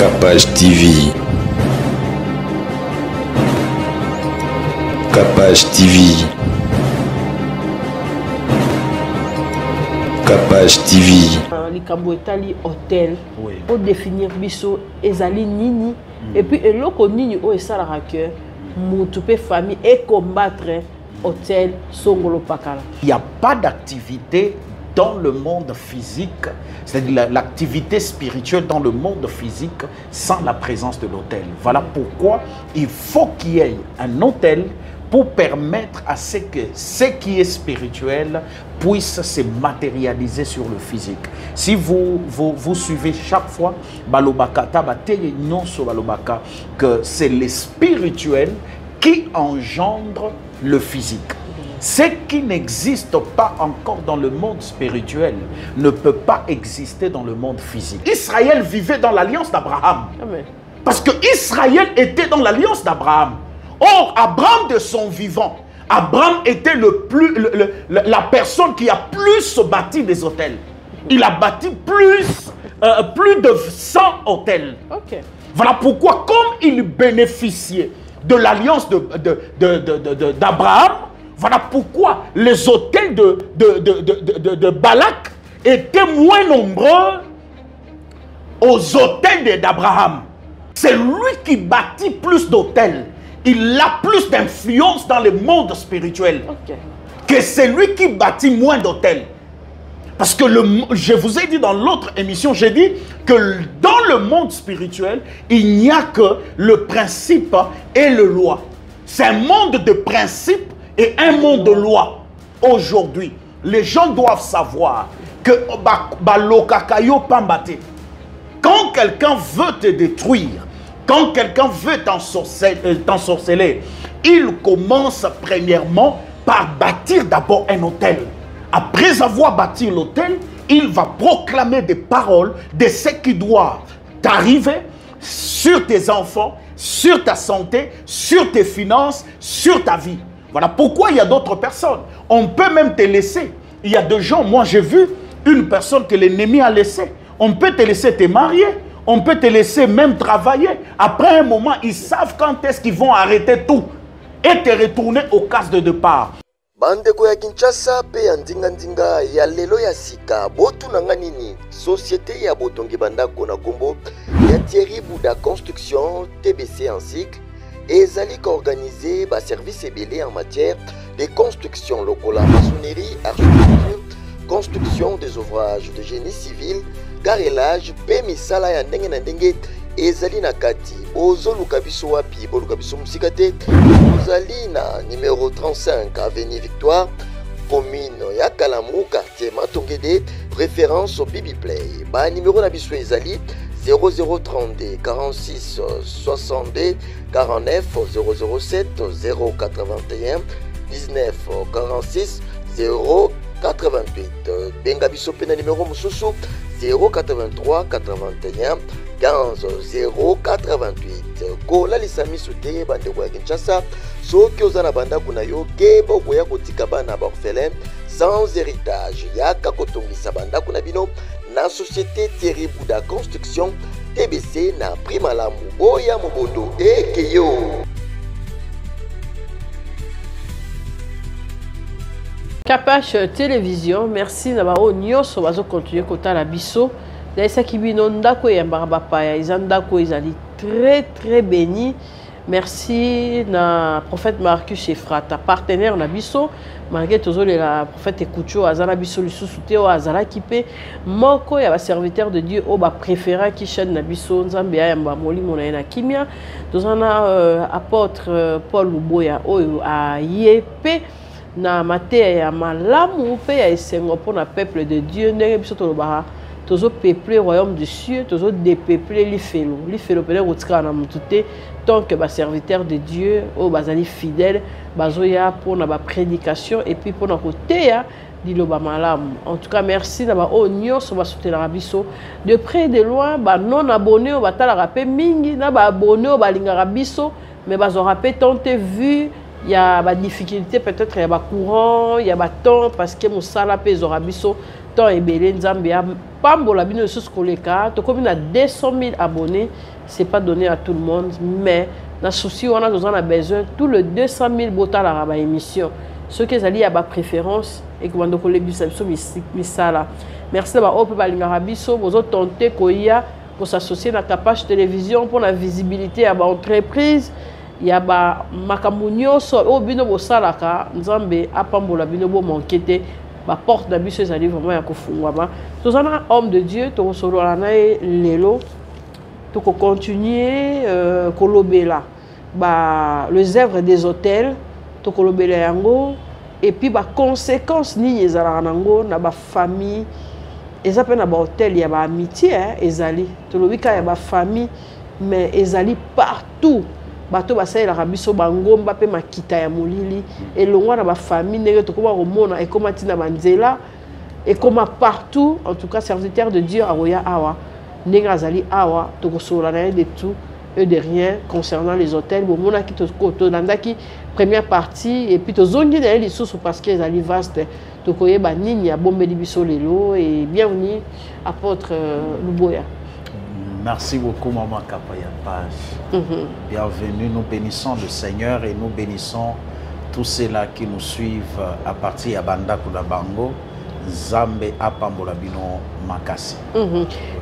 Capage TV. Capage TV. Capage TV. Likambo etali hôtel pour définir biso ezali nini et puis eloko nini o esalaka que mutu pe famille et combattre hôtel Songolo Pakala. Il n'y a pas d'activité dans le monde physique, c'est-à-dire l'activité spirituelle dans le monde physique sans la présence de l'autel. Voilà pourquoi il faut qu'il y ait un autel pour permettre à ce que ce qui est spirituel puisse se matérialiser sur le physique. Si vous suivez chaque fois, que c'est le spirituel qui engendre le physique. Ce qui n'existe pas encore dans le monde spirituel ne peut pas exister dans le monde physique. Israël vivait dans l'alliance d'Abraham. Parce que Israël était dans l'alliance d'Abraham. Or, Abraham de son vivant, Abraham était la personne qui a plus bâti des hôtels. Il a bâti plus de 100 hôtels. Voilà pourquoi, comme il bénéficiait de l'alliance d'Abraham, voilà pourquoi les hôtels de Balak étaient moins nombreux aux hôtels d'Abraham. C'est lui qui bâtit plus d'hôtels. Il a plus d'influence dans le monde spirituel que celui qui bâtit moins d'hôtels. Parce que je vous ai dit dans l'autre émission, j'ai dit que dans le monde spirituel, il n'y a que le principe et le loi. C'est un monde de principes et un monde de loi. Aujourd'hui, les gens doivent savoir que quand quelqu'un veut te détruire, quand quelqu'un veut t'ensorceler, il commence premièrement par bâtir d'abord un hôtel. Après avoir bâti l'hôtel, il va proclamer des paroles de ce qui doit t'arriver sur tes enfants, sur ta santé, sur tes finances, sur ta vie. Voilà pourquoi il y a d'autres personnes. On peut même te laisser. Il y a des gens, moi j'ai vu une personne que l'ennemi a laissée. On peut te laisser te marier. On peut te laisser même travailler. Après un moment, ils savent quand est-ce qu'ils vont arrêter tout et te retourner aux cases de départ. Bandeko ya Kinshasa pe ya ndinga ya lelo ya sika botu nanga nini société ya botongi bandako na kombo ya Thierry Bouda Construction TBC en cycle ezali organisé ba service ebele en matière de construction lokola maçonnerie, architecture, construction des ouvrages de génie civil, carrelage, pe misala ya ndenge na ndenge ezali na kati bozoluka biso wapi boluka biso musika te bozali na numéro 35 avenue Victoire commune ya Kalamu quartier Matongede référence au Bibi Play ba numéro na biso ezali 0032 46 62 49 007 081 19 46 088 benga biso pe na numéro mususu 083 81 15 088 kola lisami soute bandeko ya Kinshasa soki oza na bandako na yo keba okoya kotika bana ba orphelin sans héritage yaka kotongisa bandako na bino na société Thierry Bouda Construction TBC na primalamu oya mobondo ekeyo. Capage Télévision, merci d'avoir nyonso bazo continuer kota la biso. D'ailleurs qui bino ndako ya mbapaya, izandako izali très béni. Merci na prophète Marcus Efrata, partenaire na biso. Malgré toujours la prophète Ekucho azala biso lisusu te o azala kipe moko ya ba serviteur de Dieu o ba préférant qui chaîne na biso nzambe ya mba molimo na na kimia. Tozana apôtre Paul Luboya o a yepe na mateya ya malamu pe ya esengo pour na peuple de Dieu ndenge biso tolobaka tozo peupler royaume du cieux tozo dépeupler l'ifelo pele kotika na mutute tant que ba serviteur de Dieu o bazali fidèle bazoya pour na ba prédication et puis pour na koteya liloba malamu. En tout cas merci na ba o nyonso ba soutenir biso de près et de loin ba non abonnés o batala pe mingi na ba abonnés o balingaka biso mais bazora pe tenter vu. Il y a des difficultés, peut-être il y a des courants, il y a des temps, parce que mon salaire pèse au rabisso, temps ebele nzambe ya pambola bino sous koleka to comme na 200 000 abonnés, c'est pas donné à tout le monde, mais na souci on a besoin tout le 200 000 bota la raba émission ceux qui ali à ba préférence et que bando kolebisa biso misala. Merci ba ope ba linga biso bozo tenter koya pour s'associer na Kapach télévision pour la visibilité à ba entreprise. Il y a ba makamunyo so o bino bo salaka nzambe apambola bino bo manquete ba porte na biso ezali vraiment ya kofungwa ba tozana homme de Dieu to solo na lelo to ko continuer kolobela ba les œuvres des hôtels to kolobela yango et puis ba conséquences ni ezala nango na ba famille ezapena na ba hôtel ya ba amitié ezali to lobika ya ba famille mais ezali partout. Bato basala la biso bangomba pe makita ya molili elongwa na ba famille ndenge to koma komona et koma tina banzela et koma partout en tout cas serviteur de Dieu aroya awa ndenge azali awa to kosola na de tout et de rien concernant les hôtels bon mona ki to landaki première partie et puis to zongi na les sous parce que ezali vaste to koyeba nini ya bombeli biso lelo et bienvenue apôtre Luboya. Merci beaucoup, Maman Kapaya Page. Bienvenue, nous bénissons le Seigneur et nous bénissons tous ceux-là qui nous suivent à partir de Banda Kudabango, Zambe Apambola Bino Makasi.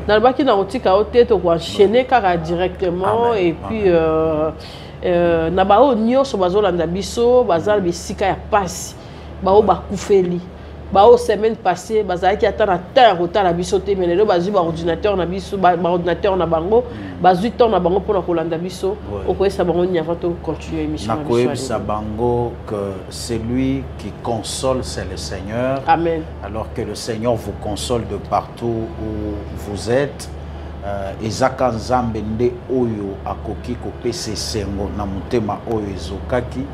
Dans le baki, on a enchaîné directement et puis Nabao Nyo Sobazolanda Biso, Bazal Bisika ya Pasi, Bao Bakoufeli. Bao semaine passée bazaki qui attend à terre autant la bisoté mais le bazu ba ordinateur na biso ba ordinateur na bango bazu temps na bango pour la kolanda biso oko esa bango ni avant de continuer émission na koebisa bango que celui qui console c'est le Seigneur. Amen. Alors que le Seigneur vous console de partout où vous êtes. Ezaka nzambe nde oyo akoki kopesa sengo na mutema oyo ezokaki.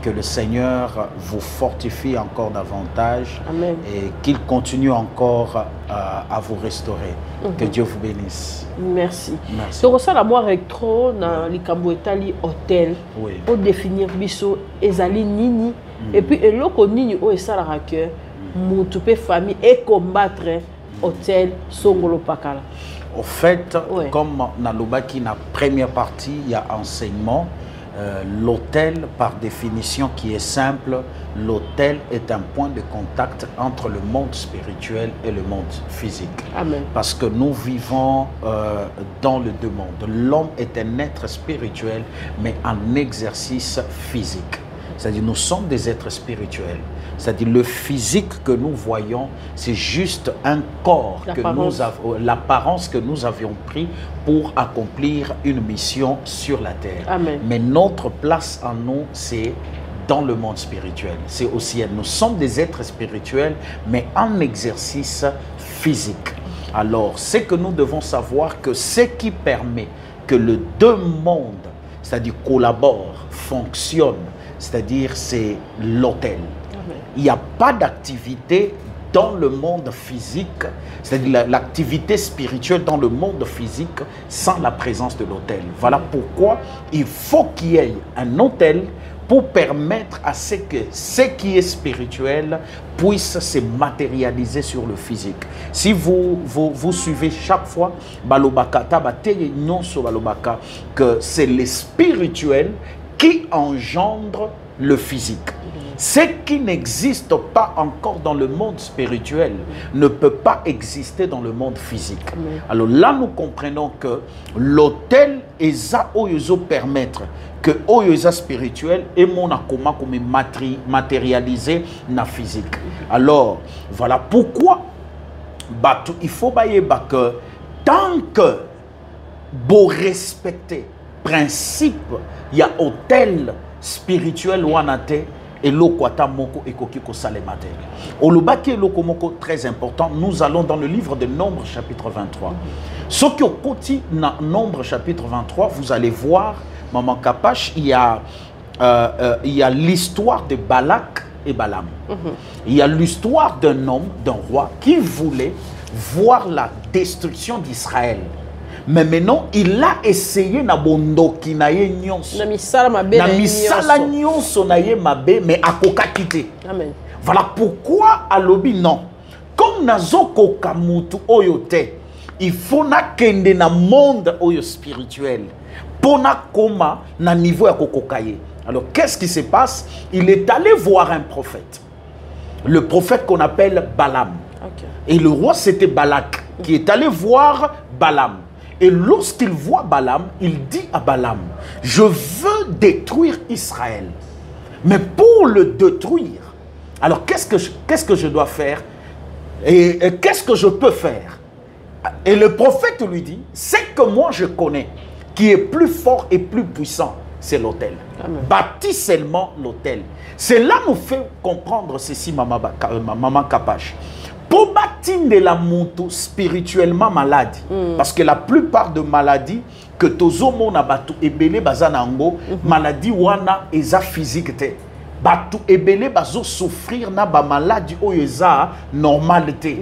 Que le Seigneur vous fortifie encore davantage. Amen. Et qu'il continue encore à vous restaurer. Que Dieu vous bénisse. Merci. Merci. Donc ça la moi rectro na likambo etali hôtel pour définir biso ezali nini et puis eloko nini o esala que mutu pe famille et combattre hôtel Songolo Pakala. Au fait, comme na lobaki na première partie, il y a enseignement. L'hôtel, par définition qui est simple, l'hôtel est un point de contact entre le monde spirituel et le monde physique. Amen. Parce que nous vivons dans les deux mondes. L'homme est un être spirituel, mais en exercice physique. C'est-à-dire nous sommes des êtres spirituels. C'est-à-dire le physique que nous voyons, c'est juste un corps, l'apparence que nous avions pris pour accomplir une mission sur la terre. Amen. Mais notre place en nous, c'est dans le monde spirituel. C'est au ciel. Nous sommes des êtres spirituels, mais en exercice physique. Alors, c'est que nous devons savoir que ce qui permet que les deux mondes, c'est-à-dire collaborent, fonctionnent, c'est-à-dire c'est l'hôtel. Il n'y a pas d'activité dans le monde physique, c'est-à-dire l'activité spirituelle dans le monde physique sans la présence de l'autel. Voilà pourquoi il faut qu'il y ait un autel pour permettre à ce que ce qui est spirituel puisse se matérialiser sur le physique. Si vous suivez chaque fois, que c'est le spirituel qui engendre le physique. Ce qui n'existe pas encore dans le monde spirituel ne peut pas exister dans le monde physique. Alors là, nous comprenons que l'autel est ça oyozo permettre que oyoza spirituel et mon akoma comme matérialisé na physique. Alors voilà pourquoi il faut que tant que vous respectez principe, il y a autel spirituel ou anate et l'okwata moko ekokiko salemate. Olubaki loko moko très important. Nous allons dans le livre de Nombre chapitre 23. Ce qui au côté dans Nombre chapitre 23, vous allez voir, Maman Kapach, il y a l'histoire de Balak et Balaam. Il y a l'histoire d'un homme, d'un roi qui voulait voir la destruction d'Israël. Mais maintenant, il a essayé na bondoki na ye nyonso. Na misala nyonso na ye mabe, mais akoka kite. Amen. Voilà pourquoi alobi non. comme nazoko kamutu oyote, il faut na kende na monde oyo spirituel. Pona koma na niveau ya kokokaye. Alors qu'est-ce qui se passe? Il est allé voir un prophète. Le prophète qu'on appelle Balaam. Okay. Et le roi c'était Balak qui est allé voir Balaam. Et lorsqu'il voit Balaam, il dit à Balaam, je veux détruire Israël. Mais pour le détruire, alors qu'est-ce que je dois faire? Et qu'est-ce que je peux faire? Et le prophète lui dit, c'est que moi je connais, qui est plus fort et plus puissant, c'est l'autel. Bâtis seulement l'autel. Cela nous fait comprendre ceci, Maman Kapache. Pour bâtir de la moto spirituellement malade, parce que la plupart de maladies que tozomo na batu ebele bazanango, maladie wana eza physique te. Batu ebele bazo souffrir na ba maladie oyo eza normalité.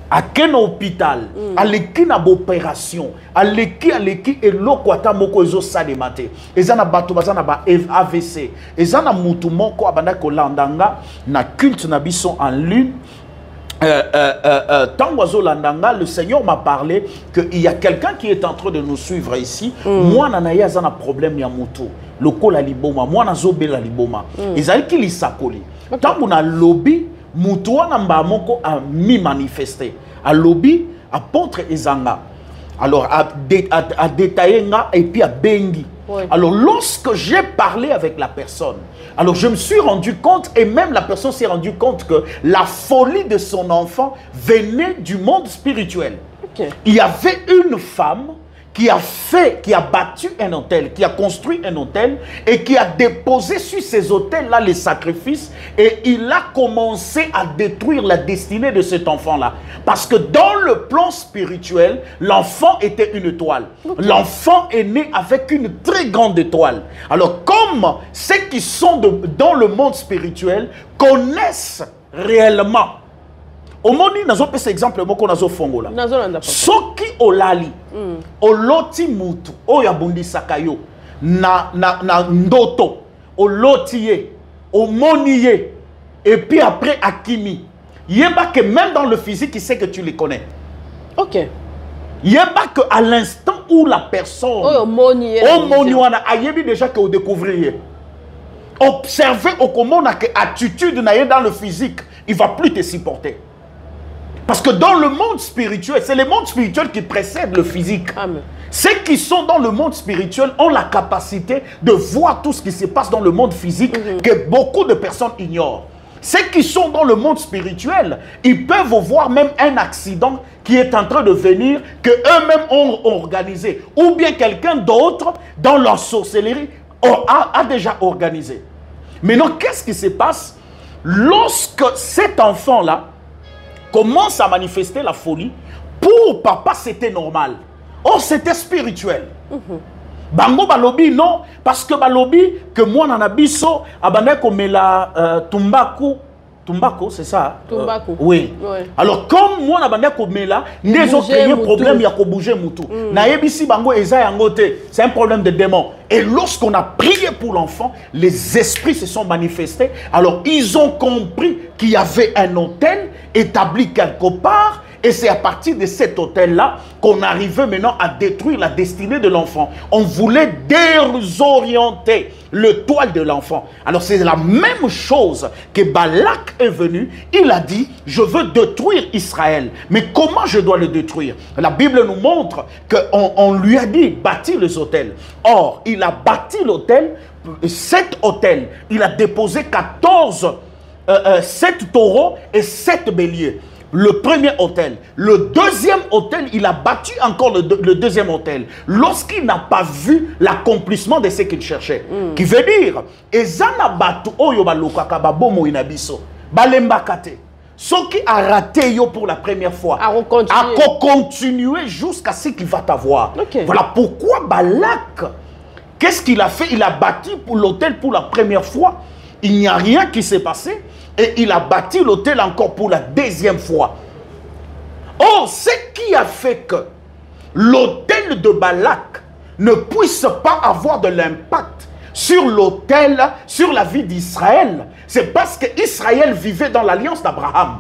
A ken hôpital, aleki na opération, aleki eloko ata moko ezo salemate. Eza na batu bazana ba AVC. Eza na mutu moko abanda ko landanga na culte na biso en lune. Tangoazo Landanga, le Seigneur m'a parlé qu'il y a quelqu'un qui est en train de nous suivre ici. Moi, nanaïa zana problème ya mutu. Loko la liboma, moi na zobe la liboma. Ezali ki lisakoli. Tango na lobby, mutu wana mbamoko a mi manifesté. A lobby, apôtre Ezanga. Alors, à détailler et puis à bengi. Alors, lorsque j'ai parlé avec la personne, alors je me suis rendu compte, et même la personne s'est rendue compte que la folie de son enfant venait du monde spirituel. Il y avait une femme qui a battu un autel, qui a construit un autel et qui a déposé sur ces autels-là les sacrifices, et il a commencé à détruire la destinée de cet enfant-là. Parce que dans le plan spirituel, l'enfant était une étoile. L'enfant est né avec une très grande étoile. Alors comme ceux qui sont dans le monde spirituel connaissent réellement, au moni nazo pesa exemple moko nazo fongola. Soki olali, oloti mutu, oya bundisaka yo, na ndoto, oloti ye, omoni ye, et puis après akimi. Yeba que même dans le physique, il sait que tu les connais. Ok. Yeba que à l'instant où la personne, omoni wana ayebi déjà que vous découvriez. Observez au comment que attitude naye dans le physique, il va plus te supporter. Parce que dans le monde spirituel, c'est le monde spirituel qui précède le physique. Amen. Ceux qui sont dans le monde spirituel ont la capacité de voir tout ce qui se passe dans le monde physique que beaucoup de personnes ignorent. Ceux qui sont dans le monde spirituel, ils peuvent voir même un accident qui est en train de venir, que eux-mêmes ont organisé. Ou bien quelqu'un d'autre, dans leur sorcellerie, a déjà organisé. Maintenant, qu'est-ce qui se passe lorsque cet enfant-là commence à manifester la folie? Pour papa, c'était normal. Or, c'était spirituel. Bango balobi non, parce que balobi que moi nana biso abandé comme la Tumbako, c'est ça? Tumbako. Oui. Alors comme moi nabandé comme là, les autres créé problème il y a ko bouger mutu. Na yebisi bango eza yangote, c'est un problème de démon. Et lorsqu'on a prié pour l'enfant, les esprits se sont manifestés. Alors ils ont compris qu'il y avait un autel établi quelque part. Et c'est à partir de cet hôtel-là qu'on arrivait maintenant à détruire la destinée de l'enfant. On voulait désorienter le toile de l'enfant. Alors c'est la même chose que Balak est venu. Il a dit, je veux détruire Israël. Mais comment je dois le détruire? La Bible nous montre qu'on lui a dit, bâtir les hôtels. Or, il a bâti l'hôtel, 7 hôtels. Il a déposé 7 taureaux et 7 béliers. Le premier hôtel. Le deuxième hôtel, il a battu encore le deuxième hôtel. Lorsqu'il n'a pas vu l'accomplissement de ce qu'il cherchait. Qui veut dire, ezana batu oyo balokaka babomo inabiso. Balembakate. Ce qui a raté yo pour la première fois. A continuer jusqu'à ce qu'il va t'avoir. Voilà pourquoi Balak, qu'est-ce qu'il a fait? Il a bâti pour l'hôtel pour la première fois. Il n'y a rien qui s'est passé. Et il a bâti l'hôtel encore pour la deuxième fois. Or, ce qui a fait que l'hôtel de Balak ne puisse pas avoir de l'impact sur l'hôtel, sur la vie d'Israël, c'est parce qu'Israël vivait dans l'alliance d'Abraham.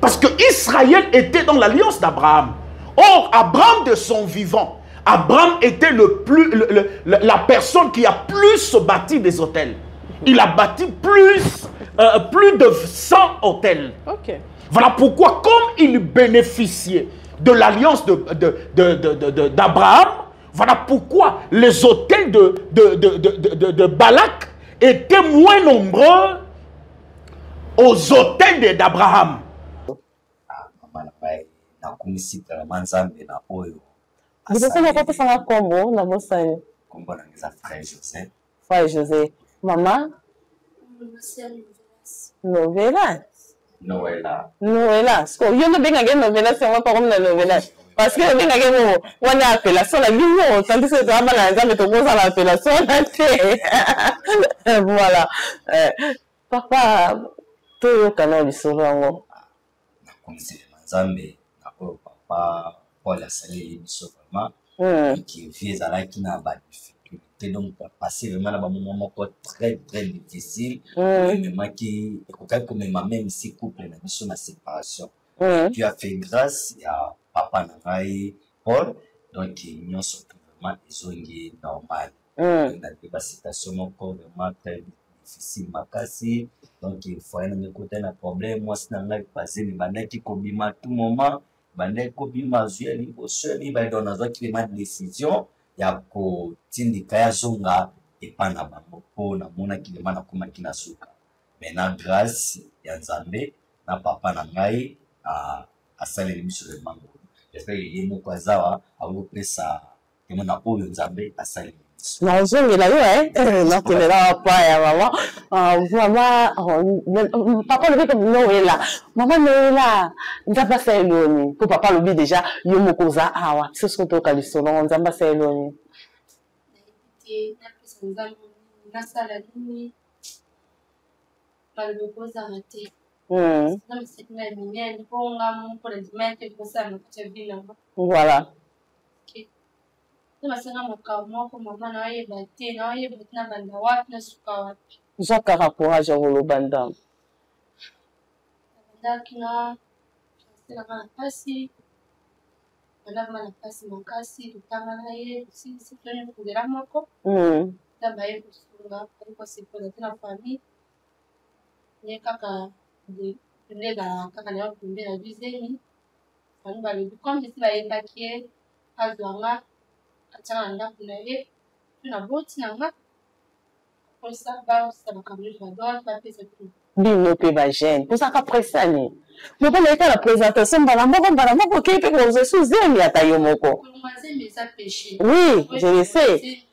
Parce que Israël était dans l'alliance d'Abraham. Or, Abraham de son vivant, Abraham était la personne qui a plus bâti des hôtels. Il a bâti plus de 100 hôtels. Ok. Voilà pourquoi, comme il bénéficiait de l'alliance d'Abraham, voilà pourquoi les hôtels de Balak étaient moins nombreux aux hôtels d'Abraham. Frère José. Maman? Novela? Noëlla. Yo no venga que novela se va para una novela. Parce que venga que on a appellation la vie, tandis que tu as mal à mais tu poses l'appellation. Voilà. Papa, tu es au canal du Solango. Comme c'est Manzambe, d'accord, papa, Paul a salé vraiment, qui vise à la qui n'a pas de difficulté, donc passer vraiment là-bas un moment très très difficile, même qui, comme même si couple n'a pas sur ma séparation, tu as fait grâce à papa Navaï Paul, donc ils ont surtout vraiment ils ont été normal, donc la situation encore vraiment très difficile, makasi. Donc il faut un côté un problème moi c'est dans passé mais bandé qui kobima tout moment bandé kobima zueli oseli ba dans nazo qui prend décision ya ko tindika ya zonga epana bango po na mona ki demana kuma kinasuka maintenant grâce ya Nzambe na papa na ngai a salé mission de bango j'espère qu'il mo kwazawa a vous pesa demona po Nzambe a salé. Non, je vais là, non, tu n'es là pas, maman. Maman, papa le fait comme Noëlla. Maman Noëlla, on va passer l'oni. Pour papa le dit déjà, yo mo koza awa. C'est ce qu'on toka le salon, on va passer l'oni. Voilà. Jacques a courage à vouloir bandam. Bino pe ba gêne. Pour ça qu'après ça ni. Mais pas la présentation pour qu'il peut vous sous-aimer à taille moko. Oui, je le sais.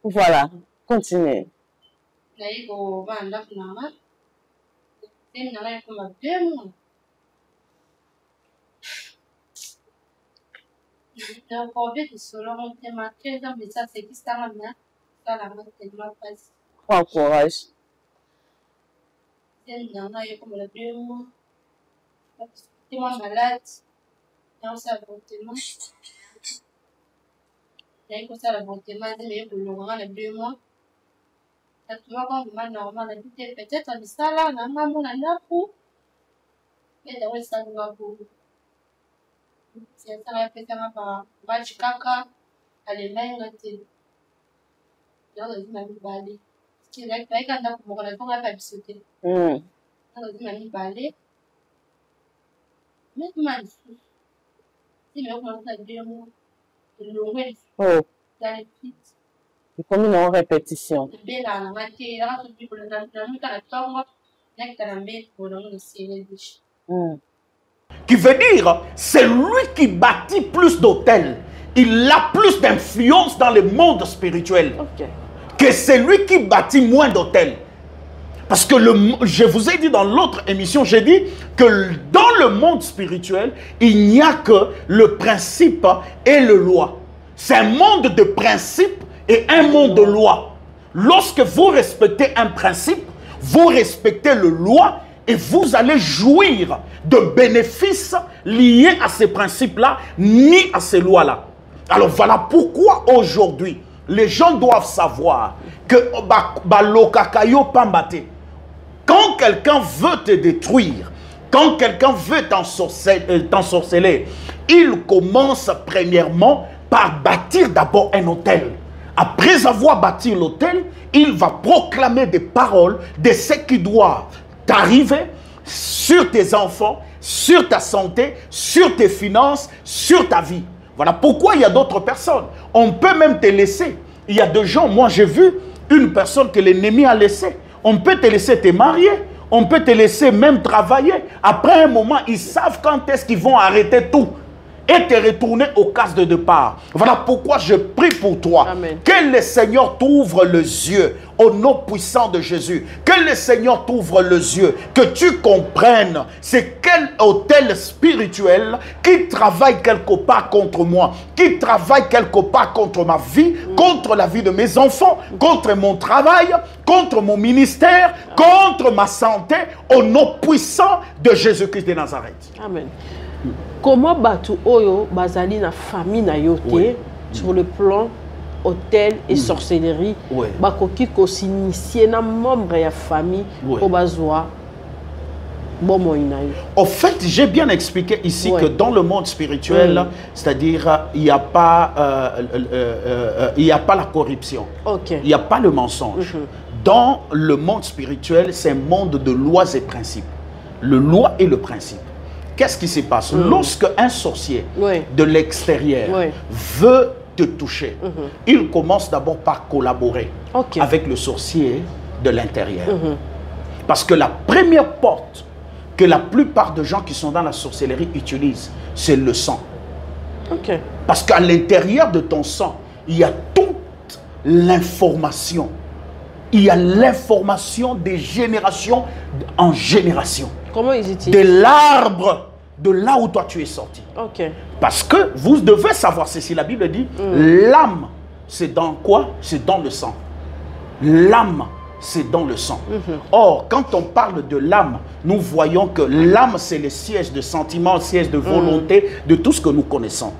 Voilà, continuez. Prends courage. Oh. Comme une répétition. Qui veut dire, c'est lui qui bâtit plus d'hôtels. Il a plus d'influence dans le monde spirituel que celui qui bâtit moins d'hôtels. Parce que je vous ai dit dans l'autre émission, j'ai dit que dans le monde spirituel, il n'y a que le principe et le loi. C'est un monde de principes et un monde de loi. Lorsque vous respectez un principe, vous respectez le loi et vous allez jouir de bénéfices liés à ces principes-là, ni à ces lois-là. Alors voilà pourquoi aujourd'hui, les gens doivent savoir que quand quelqu'un veut te détruire, quand quelqu'un veut t'ensorceler, il commence premièrement par bâtir d'abord un hôtel. Après avoir bâti l'hôtel, il va proclamer des paroles de ce qui doit t'arriver sur tes enfants, sur ta santé, sur tes finances, sur ta vie. Voilà pourquoi il y a d'autres personnes. On peut même te laisser. Il y a des gens, moi j'ai vu une personne que l'ennemi a laissée. On peut te laisser te marier, on peut te laisser même travailler. Après un moment, ils savent quand est-ce qu'ils vont arrêter tout et te retourner aux cases de départ. Voilà pourquoi je prie pour toi. Amen. Que le Seigneur t'ouvre les yeux au nom puissant de Jésus. Que le Seigneur t'ouvre les yeux. Que tu comprennes c'est quel hôtel spirituel qui travaille quelque part contre moi, qui travaille quelque part contre ma vie, contre la vie de mes enfants, contre mon travail, contre mon ministère, contre ma santé, au nom puissant de Jésus-Christ de Nazareth. Amen. Comment batu oyo bazali na famille na yote sur le plan hôtel et sorcellerie bakoki ko s'initier na membre ya famille pour bazwa bon moyen. En fait, j'ai bien expliqué ici que dans le monde spirituel, c'est-à-dire il n'y a pas la corruption, il n'y a pas le mensonge. Dans le monde spirituel, c'est un monde de lois et principes. Le loi et le principe. Qu'est-ce qui se passe? Lorsque un sorcier de l'extérieur veut te toucher, il commence d'abord par collaborer avec le sorcier de l'intérieur. Parce que la première porte que la plupart des gens qui sont dans la sorcellerie utilisent, c'est le sang. Parce qu'à l'intérieur de ton sang, il y a toute l'information. Il y a l'information des générations en génération. Comment ils utilisent? De l'arbre, de là où toi tu es sorti. Parce que vous devez savoir ceci, la Bible dit, l'âme, c'est dans quoi? C'est dans le sang. L'âme, c'est dans le sang. Or, quand on parle de l'âme, nous voyons que l'âme, c'est le siège de sentiments, le siège de volonté, de tout ce que nous connaissons.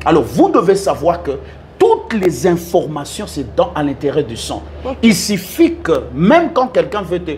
Alors, vous devez savoir que toutes les informations, c'est à l'intérieur du sang. Il suffit que, même quand quelqu'un veut te...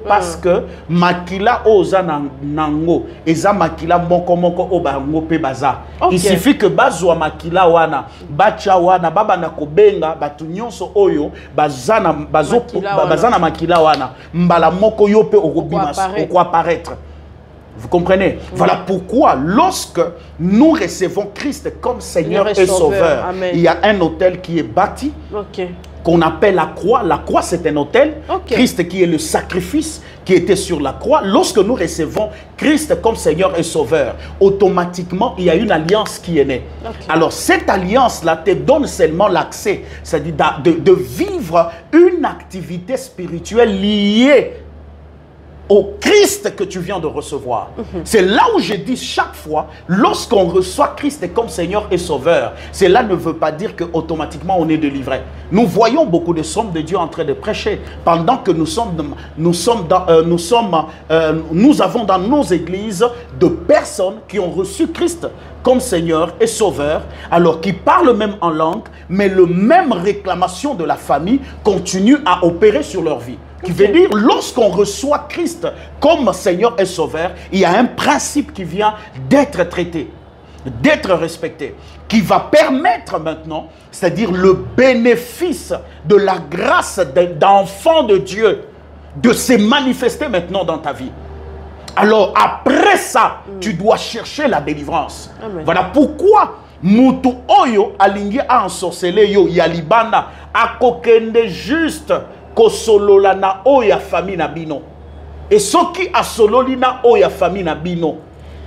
parce que makila oza nango eza makila moko o bango pe baza. Il suffit que bazwa makila wana bacha wana baba na kobenga batu nyonso oyo bazana bazana makila wana mbala moko yo pe oko apparaître. Vous comprenez? Voilà pourquoi lorsque nous recevons Christ comme Seigneur et Sauveur, il y a un hôtel qui est bâti qu'on appelle la croix. La croix, c'est un hôtel. Christ qui est le sacrifice qui était sur la croix. Lorsque nous recevons Christ comme Seigneur et Sauveur, automatiquement, il y a une alliance qui est née. Alors, cette alliance-là te donne seulement l'accès, c'est-à-dire de vivre une activité spirituelle liée au Christ que tu viens de recevoir. C'est là où je dis chaque fois, lorsqu'on reçoit Christ comme Seigneur et Sauveur, cela ne veut pas dire qu'automatiquement on est délivré. Nous voyons beaucoup de hommes de Dieu en train de prêcher pendant que nous avons dans nos églises de personnes qui ont reçu Christ comme Seigneur et Sauveur, alors qui parlent même en langue, mais le même réclamation de la famille continue à opérer sur leur vie. Qui veut dire, lorsqu'on reçoit Christ comme Seigneur et Sauveur, il y a un principe qui vient d'être traité, d'être respecté, qui va permettre maintenant, c'est-à-dire le bénéfice de la grâce d'enfant de Dieu, de se manifester maintenant dans ta vie. Alors après ça, tu dois chercher la délivrance. Voilà pourquoi Mutu Oyo alingi a ensorcelé yo yalibanda akokende juste kosolola na oya famille na bino. Et soki asololi na oya famille na bino.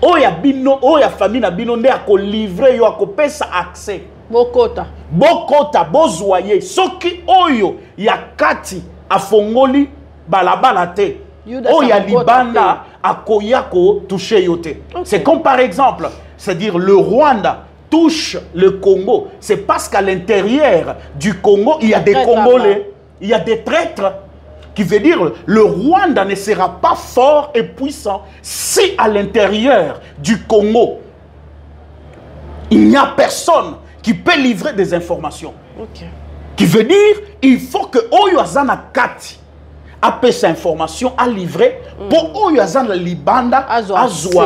Oya bino, oya famille na bino nde ako livrer yo ako pesa accès. Bokota. Bokota, bozoye. Soki oyo ya kati afongoli balabala te. Oya libanda akoya ko toucher yote. C'est comme par exemple, c'est-à-dire le Rwanda touche le Congo. C'est parce qu'à l'intérieur du Congo, il y a des Congolais. Il y a des traîtres. qui veut dire le Rwanda ne sera pas fort et puissant si à l'intérieur du Congo, il n'y a personne qui peut livrer des informations. Okay. Qui veut dire il faut que Oyazana Kati a cette information à livrer pour Oyazana Libanda a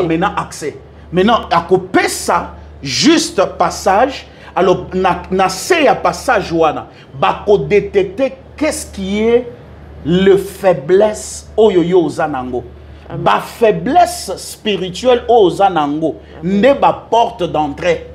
maintenant accès. Maintenant, à couper ça, juste passage, alors na un passage wana, bako détecter qu'est-ce qui est le faiblesse oyoyo ozanango. Ba faiblesse spirituelle ozanango ne ba porte d'entrée.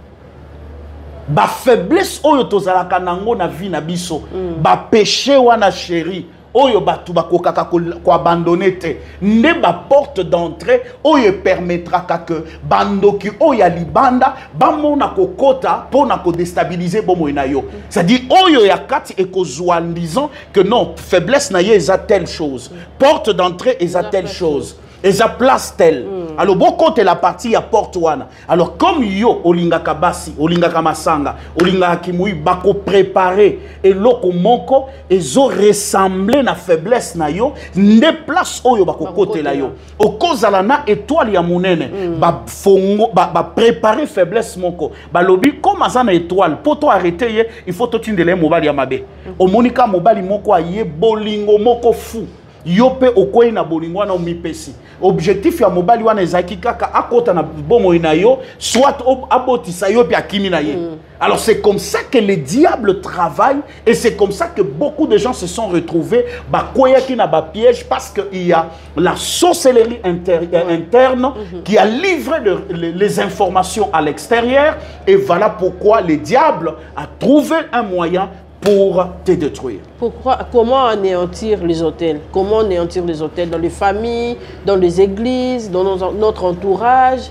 Ba faiblesse oyo tozalaka nango na vie na biso, ba péché wana chéri oyo batu bakokaka ko abandonner te, ne ba porte d'entrée oyo permettra que bandoki oya libanda bamona kokota pona ko déstabiliser bomo na yo. C'est-à-dire oyo ya kati ekozwa en disant que non, faiblesse na ye eza telle chose, porte d'entrée eza telle chose. Et ça place telle. Alors, beaucoup de la partie à porte wana. Alors, comme yo, olinga kabasi, olinga kamasanga, olinga kimui, bako préparé, et loko moko, et zo ressemblé na faiblesse na yo, ne place oyo bako kote la yo. Au cause alana étoile ya munene, ba fongo, ba préparer faiblesse moko. Ba lobi, comme azana étoile, pour toi arrêter, il faut tout une délai mobile ya mabe. O monika mobile moko aye bolingo moko fou. Yope okoyi na bolingo na omipesi. Objectif ya mobali wana ezaki kaka akota na bomo ina yo, soit abotisa yo pi akimi na ye. Alors c'est comme ça que le diable travaille et c'est comme ça que beaucoup de gens se sont retrouvés bakoya ki na ba piège parce que il y a la sorcellerie interne qui a livré les informations à l'extérieur et voilà pourquoi le diable a trouvé un moyen pour te détruire. Pourquoi, comment anéantir les hôtels? Comment anéantir les hôtels dans les familles, dans les églises, dans notre entourage?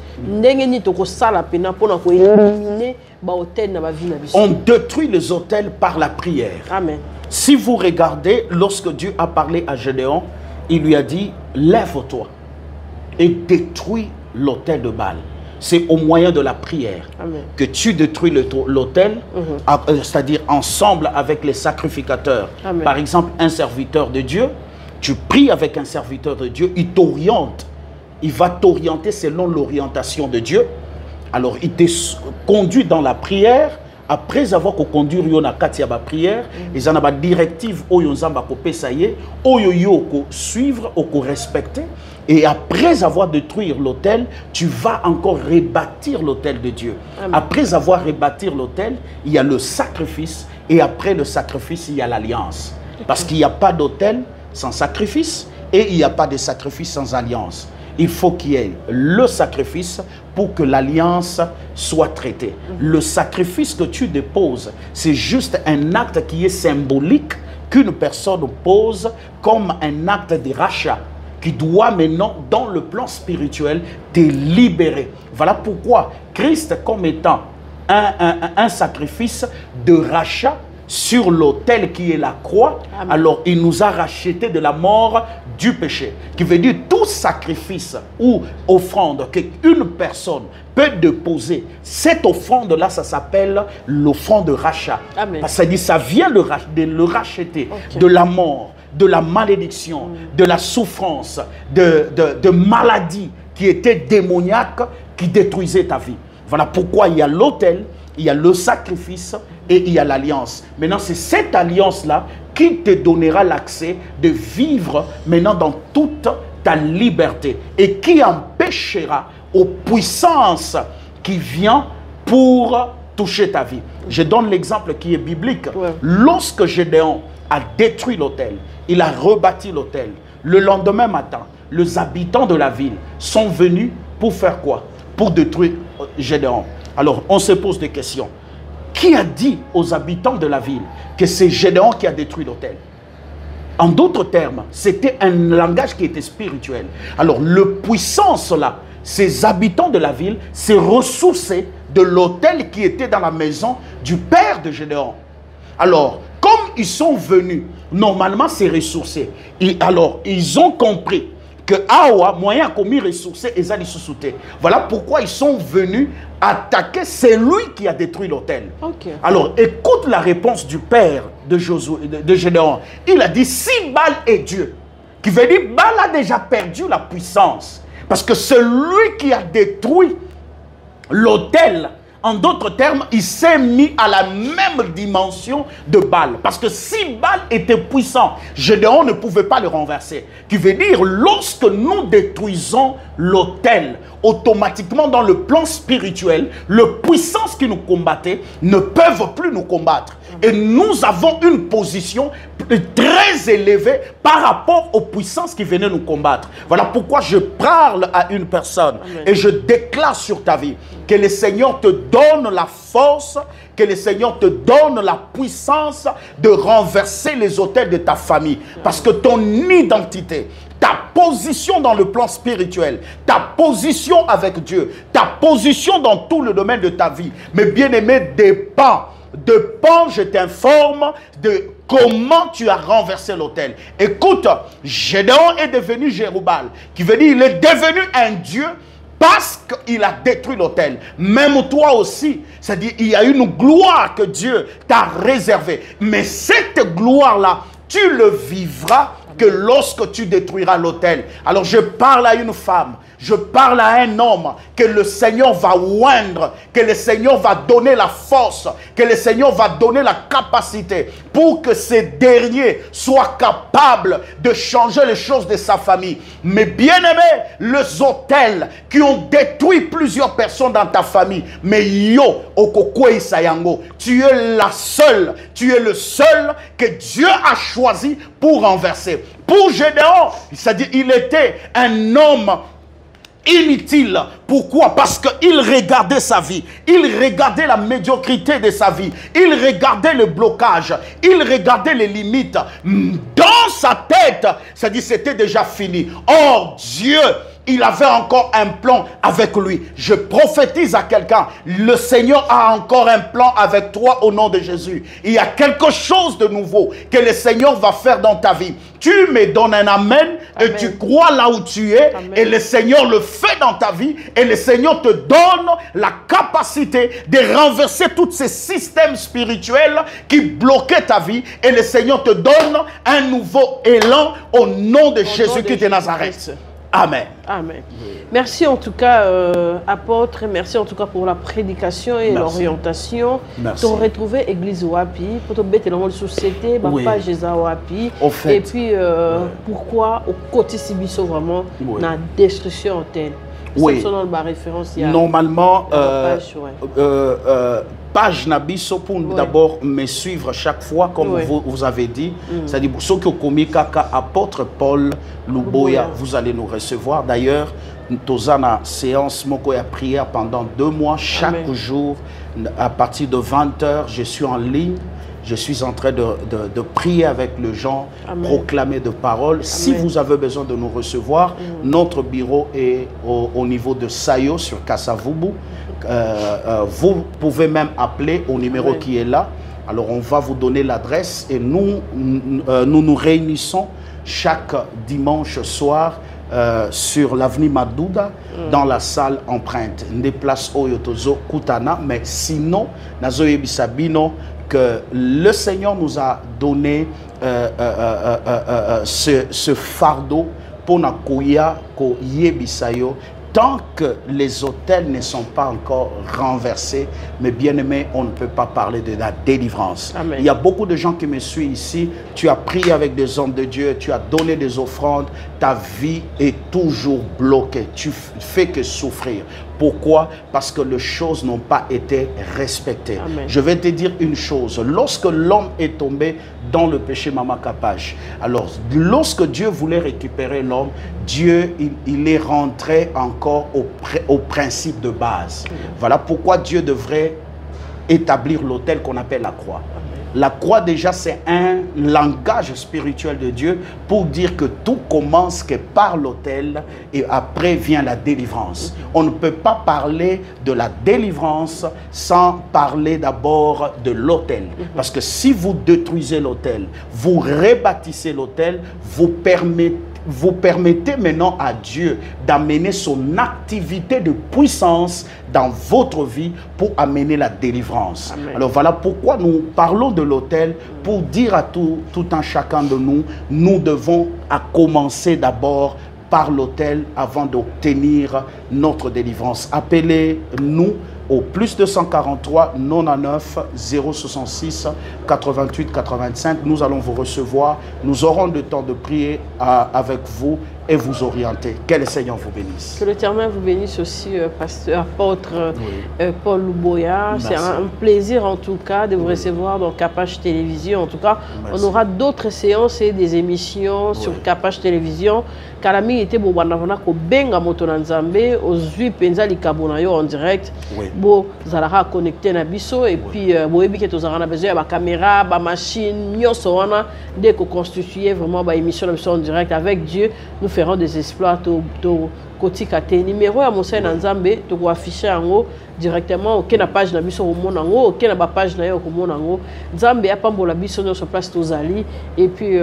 On détruit les hôtels par la prière. Amen. Si vous regardez, lorsque Dieu a parlé à Gédéon, il lui a dit, lève-toi et détruis l'hôtel de Baal. C'est au moyen de la prière que tu détruis l'autel, c'est-à-dire ensemble avec les sacrificateurs. Par exemple, un serviteur de Dieu, tu pries avec un serviteur de Dieu, il t'oriente. Il va t'orienter selon l'orientation de Dieu. Alors, il te conduit dans la prière. Après avoir conduit la prière, ils ont une directive suivre ou respecter. Et après avoir détruit l'autel, tu vas encore rebâtir l'autel de Dieu. Amen. Après avoir rebâti l'autel, il y a le sacrifice. Et après le sacrifice, il y a l'alliance. Parce qu'il n'y a pas d'autel sans sacrifice. Et il n'y a pas de sacrifice sans alliance. Il faut qu'il y ait le sacrifice pour que l'alliance soit traitée. Le sacrifice que tu déposes, c'est juste un acte qui est symbolique qu'une personne pose comme un acte de rachat qui doit maintenant, dans le plan spirituel, te libérer. Voilà pourquoi Christ, comme étant un sacrifice de rachat sur l'autel qui est la croix, Amen. Alors il nous a racheté de la mort du péché. Qui veut dire tout sacrifice ou offrande qu'une personne peut déposer, cette offrande-là, ça s'appelle l'offrande de rachat. Amen. Parce que ça dit, ça vient de le racheter de la mort, de la malédiction, de la souffrance, de maladies qui étaient démoniaques, qui détruisaient ta vie. Voilà pourquoi il y a l'autel, il y a le sacrifice et il y a l'alliance. Maintenant, c'est cette alliance-là qui te donnera l'accès de vivre maintenant dans toute ta liberté et qui empêchera aux puissances qui viennent pour toucher ta vie. Je donne l'exemple qui est biblique. Lorsque Gédéon a détruit l'autel, il a rebâti l'autel. Le lendemain matin, les habitants de la ville sont venus pour faire quoi? Pour détruire Gédéon. Alors, on se pose des questions. Qui a dit aux habitants de la ville que c'est Gédéon qui a détruit l'autel? En d'autres termes, c'était un langage qui était spirituel. Alors, le puissance là, ces habitants de la ville s'est ressourcé de l'autel qui était dans la maison du père de Gédéon. Alors, comme ils sont venus, normalement c'est ressourcé. Alors, ils ont compris que awa moyen commis ressourcé et ça sous-souté. Voilà pourquoi ils sont venus attaquer. C'est lui qui a détruit l'autel. Okay. Alors écoute la réponse du père de Josué, de Gédéon. Il a dit si Baal est Dieu, qui veut dire Baal a déjà perdu la puissance, parce que celui qui a détruit l'autel, en d'autres termes, il s'est mis à la même dimension de Baal. Parce que si Baal était puissant, Gédéon ne pouvait pas le renverser. Qui veut dire, lorsque nous détruisons l'autel, automatiquement dans le plan spirituel, les puissances qui nous combattaient ne peuvent plus nous combattre. Et nous avons une position très élevée par rapport aux puissances qui venaient nous combattre. Voilà pourquoi je parle à une personne. Amen. Et je déclare sur ta vie que le Seigneur te donne la force, que le Seigneur te donne la puissance de renverser les autels de ta famille. Parce que ton identité, ta position dans le plan spirituel, ta position avec Dieu, ta position dans tout le domaine de ta vie, mes bien-aimés, dépend. Je t'informe de comment tu as renversé l'autel. Écoute, Gédéon est devenu Jérubbal, qui veut dire il est devenu un Dieu parce qu'il a détruit l'autel. Même toi aussi, c'est-à-dire il y a une gloire que Dieu t'a réservée. Mais cette gloire-là, tu le vivras que lorsque tu détruiras l'autel. Alors je parle à une femme, je parle à un homme, que le Seigneur va oindre, que le Seigneur va donner la force, que le Seigneur va donner la capacité pour que ces derniers soient capables de changer les choses de sa famille. Mais bien aimé, les autels qui ont détruit plusieurs personnes dans ta famille, mais yo, Okokwe Sayango, tu es la seule, tu es le seul que Dieu a choisi pour renverser. Pour Gédéon, c'est-à-dire il était un homme inutile. Pourquoi? Parce qu'il regardait sa vie. Il regardait la médiocrité de sa vie. Il regardait le blocage. Il regardait les limites. Dans sa tête, c'est-à-dire c'était déjà fini. Or, Dieu, il avait encore un plan avec lui. Je prophétise à quelqu'un, le Seigneur a encore un plan avec toi au nom de Jésus. Il y a quelque chose de nouveau que le Seigneur va faire dans ta vie. Tu me donnes un amen, et tu crois là où tu es, amen. Et le Seigneur le fait dans ta vie, et le Seigneur te donne la capacité de renverser tous ces systèmes spirituels qui bloquaient ta vie, et le Seigneur te donne un nouveau élan au nom de Jésus-Christ de Nazareth. Amen. Amen. Merci en tout cas, apôtre. Merci en tout cas pour la prédication et l'orientation. Merci. Tu as retrouvé Église Wapi, pour te mettre dans la société, ma page Wapi. Fait. Et puis, pourquoi au côté Sibiso vraiment, la destruction en telle. Oui. Référence, normalement, page Nabiso pour d'abord me suivre chaque fois, comme vous avez dit. C'est-à-dire, pour ceux qui ont commis Kaka, apôtre Paul Luboya, vous allez nous recevoir. D'ailleurs, nous avons une séance Mokoya prière pendant 2 mois, chaque jour, à partir de 20 h, je suis en ligne. Je suis en train de prier avec les gens, proclamer de paroles. Si vous avez besoin de nous recevoir, notre bureau est au niveau de Sayo, sur Kasavubu. Vous pouvez même appeler au numéro qui est là. Alors, on va vous donner l'adresse et nous réunissons chaque dimanche soir sur l'avenue Madouda, dans la salle empreinte. Des places Oyotozo Kutana, mais sinon, Nazo Yebisabino, que le Seigneur nous a donné ce fardeau pour Nakoya ko Yebisayo. Tant que les autels ne sont pas encore renversés, mais bien aimé, on ne peut pas parler de la délivrance. Amen. Il y a beaucoup de gens qui me suivent ici. Tu as prié avec des hommes de Dieu, tu as donné des offrandes, ta vie est toujours bloquée. Tu fais que souffrir. Pourquoi? Parce que les choses n'ont pas été respectées. Amen. Je vais te dire une chose. Lorsque l'homme est tombé dans le péché Mama Kapage, alors lorsque Dieu voulait récupérer l'homme, Dieu, il est rentré encore au principe de base. Voilà pourquoi Dieu devrait établir l'autel qu'on appelle la croix. La croix, déjà, c'est un langage spirituel de Dieu pour dire que tout commence que par l'autel et après vient la délivrance. On ne peut pas parler de la délivrance sans parler d'abord de l'autel. Parce que si vous détruisez l'autel, vous rebâtissez l'autel, vous permettez vous permettez maintenant à Dieu d'amener son activité de puissance dans votre vie pour amener la délivrance. Amen. Alors voilà pourquoi nous parlons de l'autel, pour dire à tout un chacun de nous, nous devons à commencer d'abord par l'autel avant d'obtenir notre délivrance. Appelez-nous au plus 243 99 066 88 85. Nous allons vous recevoir. Nous aurons le temps de prier avec vous et vous orienter. Que le Seigneur vous bénisse. Que l'Éternel vous bénisse aussi, pasteur, apôtre Paul Louboya. C'est un plaisir en tout cas de vous recevoir dans Capage Télévision. En tout cas, on aura d'autres séances et des émissions sur Capage Télévision. Kalami était bon ko benga motonanzambe ozui penza likabona yo en direct. Bo zalara connecté na biso et puis boyebi ke tozara na besoin ba caméra, ba machine, nyonso wana dès que constituer vraiment ba émission en direct avec Dieu, nous ferons des exploits to kotika te numéro ya Monseigneur na Nzambe to ko afficher yango directement aucun na page na biso ko mona ngo aucun na ba page na yo ko mona ngo Nzambe apambola biso no sur place tozali et puis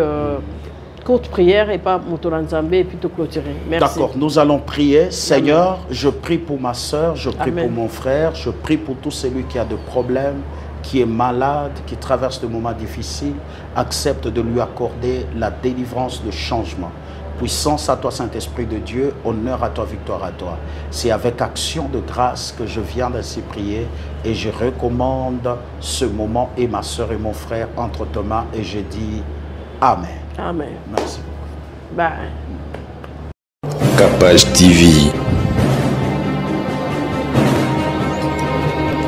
courte prière et pas Motolanzambe et puis te clôturer. Merci. D'accord, nous allons prier. Seigneur, je prie pour ma soeur, je prie pour mon frère, je prie pour tout celui qui a des problèmes, qui est malade, qui traverse des moments difficiles. Accepte de lui accorder la délivrance, le changement. Puissance à toi, Saint-Esprit de Dieu, honneur à toi, victoire à toi. C'est avec action de grâce que je viens d'ainsi prier et je recommande ce moment et ma soeur et mon frère entre tes mains et je dis Amen. Amen. Merci beaucoup. Bye. Capage TV.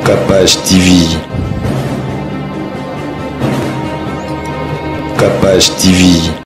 Capage TV. Capage TV.